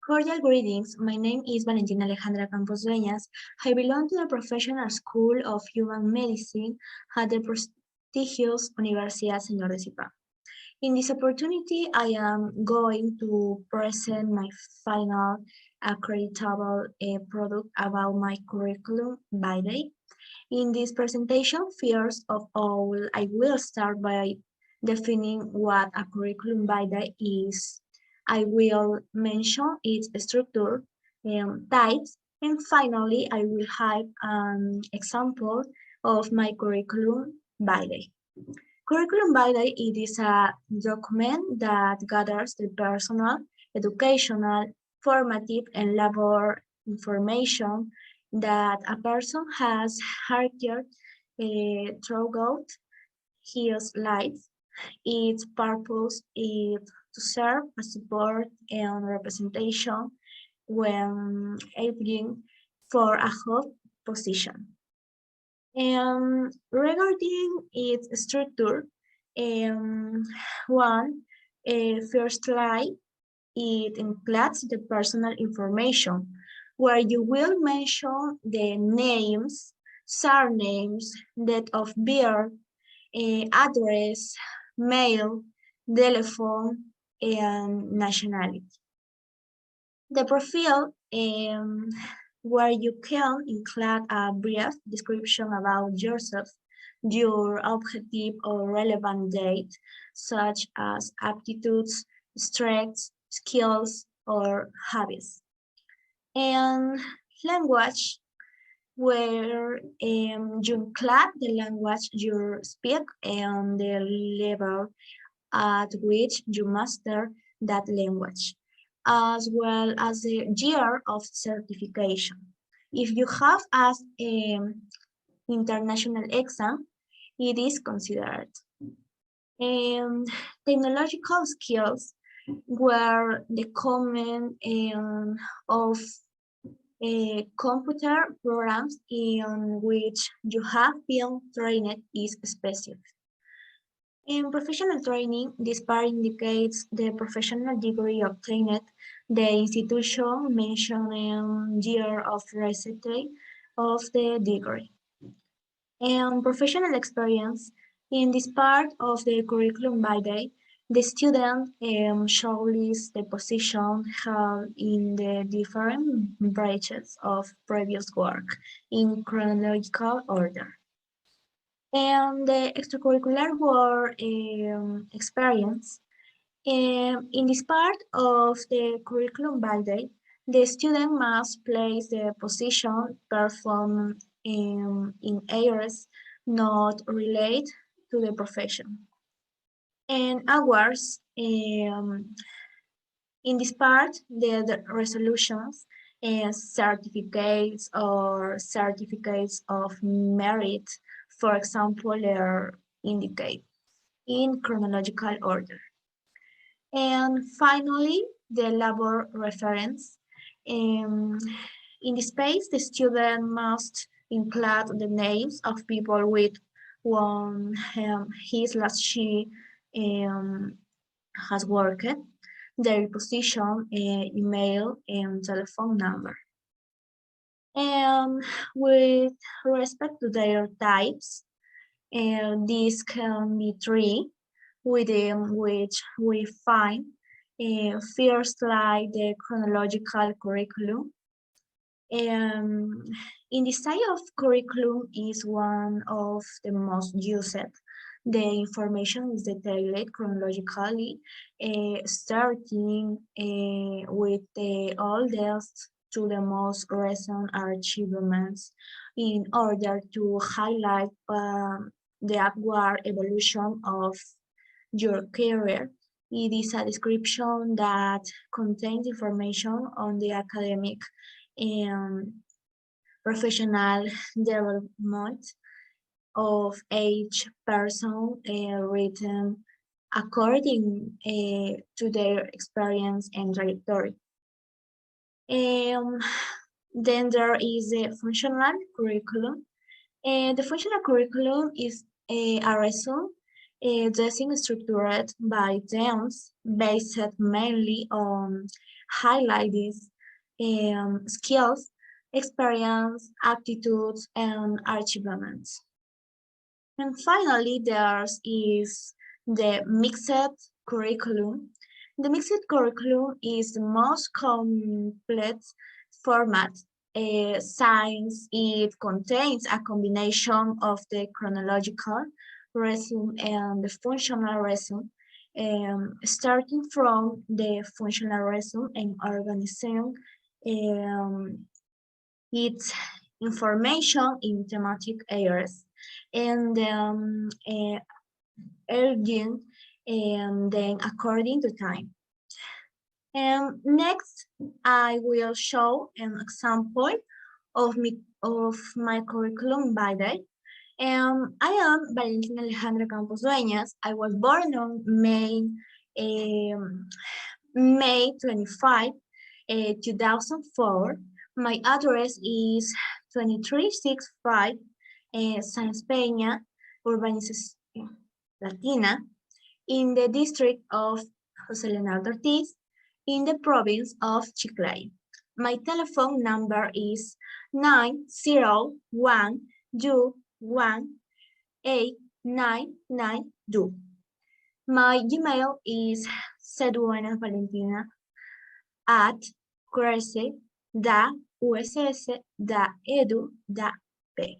Cordial greetings. My name is Valentina Alejandra Campos Dueñas. I belong to the Professional School of Human Medicine at the prestigious Universidad Señor de Zipa. In this opportunity, I am going to present my final accreditable product about my curriculum Vitae. In this presentation, first of all, I will start by defining what a curriculum vitae is. I will mention its structure, types, and finally, I will have an example of my curriculum vitae. Curriculum vitae it is a document that gathers the personal, educational, formative, and labor information that a person has acquired throughout his life. Its purpose is to serve as support and representation when aiming for a high position. Regarding its structure, one first slide, it includes the personal information, where you will mention the names, surnames, date of birth, address, mail, telephone, and nationality. The profile, where you can include a brief description about yourself, your objective or relevant date, such as aptitudes, strengths, skills, or hobbies. And language, where you include the language you speak and the level at which you master that language, as well as the year of certification. If you have passed an international exam, it is considered. Technological skills were the common of computer programs in which you have been trained is specific. In professional training, this part indicates the professional degree obtained, the institution mentioned year of receipt of the degree. And professional experience, in this part of the curriculum vitae, the student showcases the position held in the different branches of previous work in chronological order. And the extracurricular work experience. In this part of the curriculum vitae, the student must place the position performed in areas not related to the profession. And awards, in this part, the resolutions and certificates or certificates of merit, for example, are indicated in chronological order. And finally, the labor reference. In this space, the student must include the names of people with whom she has worked, their position, email, and telephone number. And with respect to their types, these can be three, within which we find first like the chronological curriculum. In the style of curriculum is one of the most used. The information is detailed chronologically, starting with the oldest to the most recent achievements in order to highlight the upward evolution of your career. It is a description that contains information on the academic and professional development of each person written according to their experience and trajectory. Then there is the functional curriculum. The functional curriculum is a resume dressing structured by themes based mainly on highlight these skills, experience, aptitudes, and achievements. And finally, there is the mixed curriculum. The mixed curriculum is the most complete format. Since it contains a combination of the chronological resume and the functional resume, starting from the functional resume and organizing its information in thematic areas and urgent and then according to time. And next, I will show an example of my curriculum by day. I am Valentina Alejandra Campos Dueñas. I was born on May 25, 2004. My address is 2365 Sáenz Peña, Urbanización Latina, in the district of José Leonardo Ortiz, in the province of Chiclayo. My telephone number is 901-218-992. My Gmail is seduenaSvalentina@curse.uss.edu.p.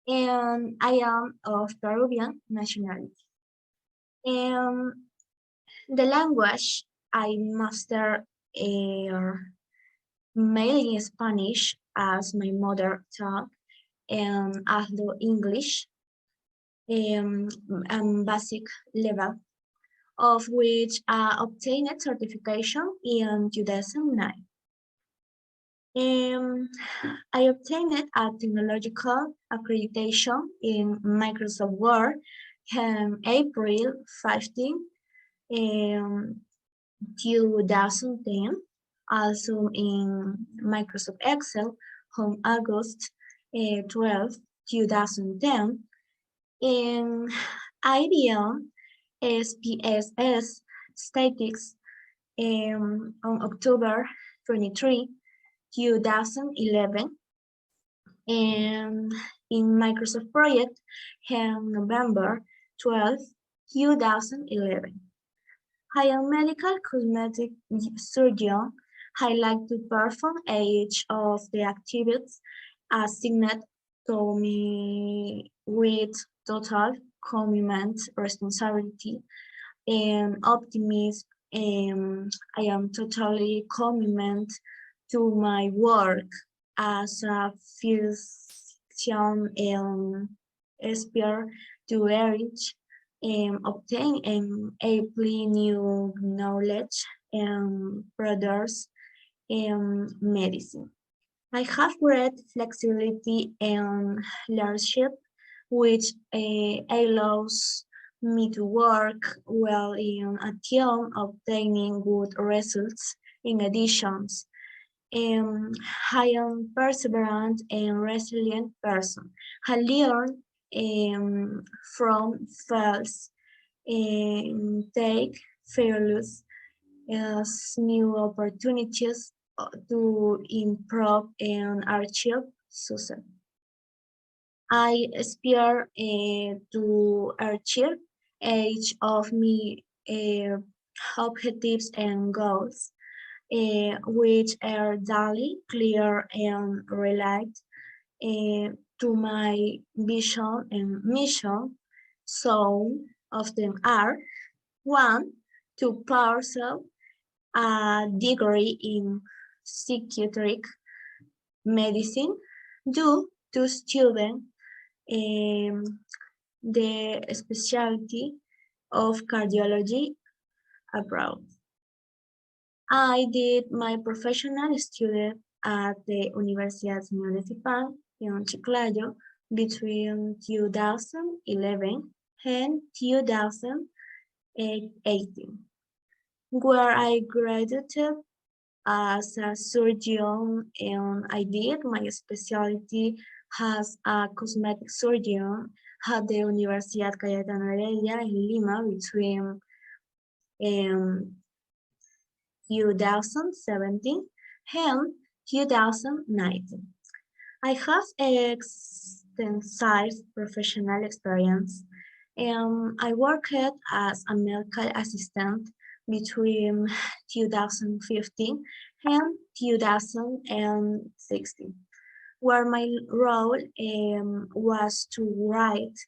And I am of Peruvian nationality. And the language I master mainly Spanish as my mother tongue and also English basic level, of which I obtained certification in 2009. I obtained a technological accreditation in Microsoft Word in April 15, 2010, also in Microsoft Excel on August 12, 2010, in IBM SPSS Statistics on October 23, 2011, and in Microsoft Project on November 12, 2011. I am medical cosmetic surgeon. I like to perform each of the activities assigned to me with total commitment, responsibility, and optimism. I am totally committed to my work as a physician and aspire to reach obtain and apply new knowledge and products in medicine. I have great flexibility and leadership, which allows me to work well in a team, obtaining good results. In addition, I am perseverant and resilient person. I learn from fails and take failures as new opportunities to improve and achieve success. I aspire to achieve each of my objectives and goals, which are daily, clear, and relate to my vision and mission. Some of them are: one, to pursue a degree in psychiatric medicine, two, to student the specialty of cardiology abroad. I did my professional study at the Universidad Señor de Zipán in Chiclayo between 2011 and 2018, where I graduated as a surgeon, and I did my specialty as a cosmetic surgeon at the Universidad Cayetano Heredia in Lima between 2017 and 2019. I have extensive professional experience. I worked as a medical assistant between 2015 and 2016, where my role was to write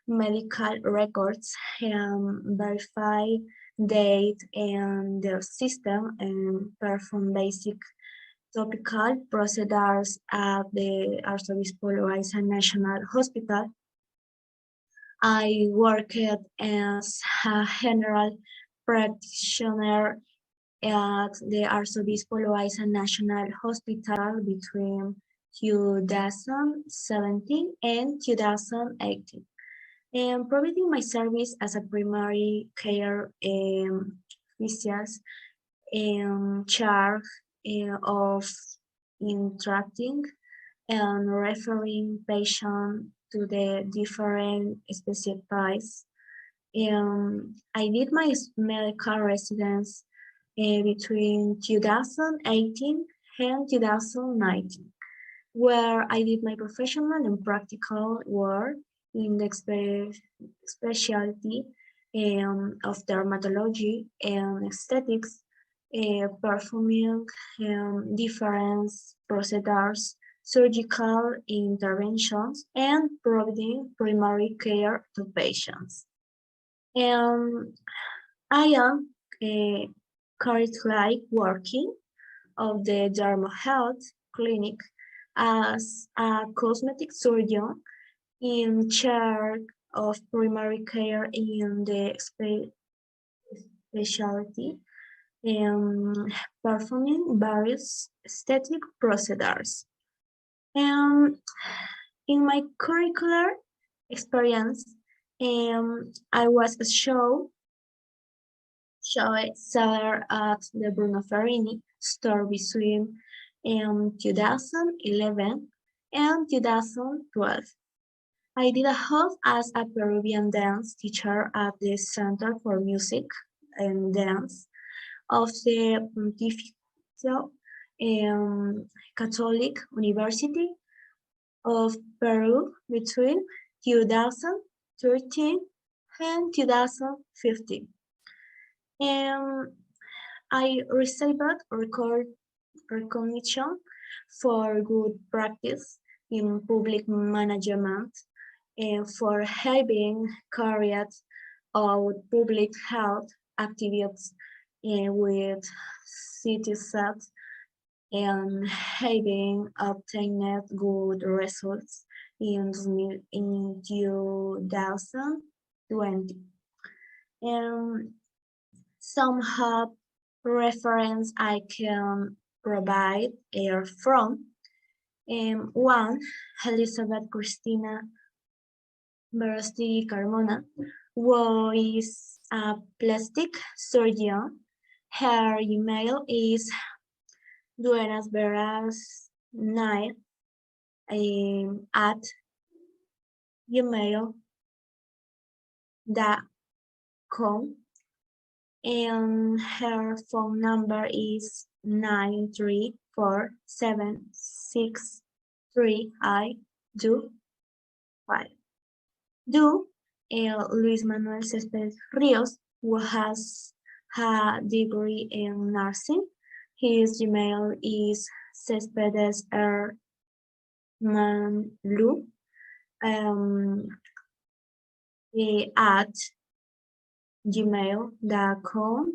medical records and verify date and their system and perform basic topical procedures at the Arzobispo Loaiza National Hospital. I worked as a general practitioner at the Arzobispo Loaiza National Hospital between 2017 and 2018, and providing my service as a primary care physician in charge of interacting and referring patients to the different specialties. I did my medical residence between 2018 and 2019, where I did my professional and practical work in the specialty of dermatology and aesthetics, performing different procedures, surgical interventions, and providing primary care to patients. I am currently working of the Derma Health Clinic as a cosmetic surgeon in charge of primary care in the specialty, performing various aesthetic procedures. In my curricular experience, I was a show seller at the Bruno Ferrini store between 2011 and 2012. I did a half as a Peruvian dance teacher at the Center for Music and Dance of the Pontificio Catholic University of Peru between 2013 and 2015. I received recognition for good practice in public management and for having carried out public health activities with citizens and having obtained good results in 2020. Some hub reference I can provide are from one, Elizabeth Cristina Verasti Carmona, who is a plastic surgeon. Her email is duenasveras9 at gmail.com, and her phone number is 9347635. Luis Manuel Céspedes Ríos, who has a degree in nursing. His Gmail is cespedeshermanlu at gmail.com,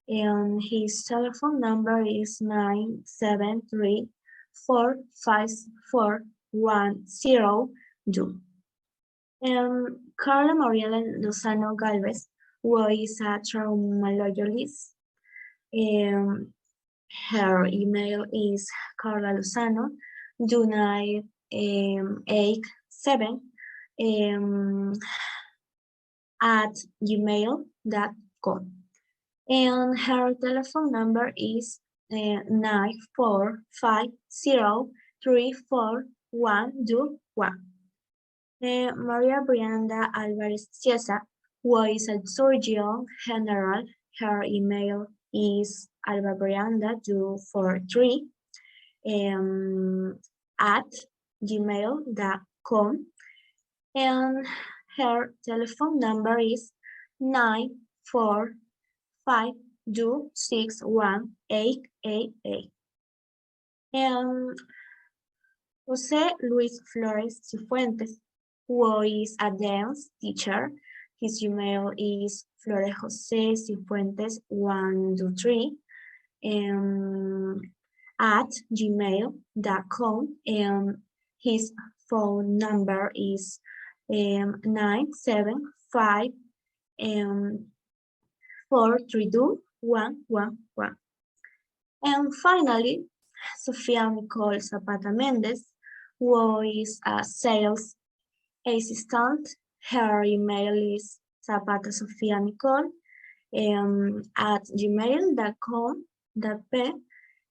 and his telephone number is 973-454-102. Carla Mariela Lozano Galvez, who is a traumatologist. Her email is Carla Lozano 2987 at gmail.com. And her telephone number is 94503411. Maria Brianda Alvarez Ciesa, who is a surgeon general. Her email is albabrianda243 at gmail.com, and her telephone number is 945261888. And Jose Luis Flores Cifuentes, who is a dance teacher. His email is florejosecifuentes123 at gmail.com, and his phone number is 975 432-111. And finally, Sofia Nicole Zapata Mendez, who is a sales assistant. Her email is zapatasofianicole at gmail.com.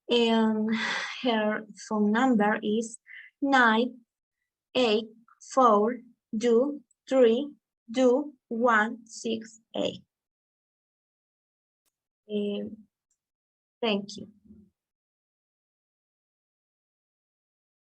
And her phone number is 984232168. Thank you.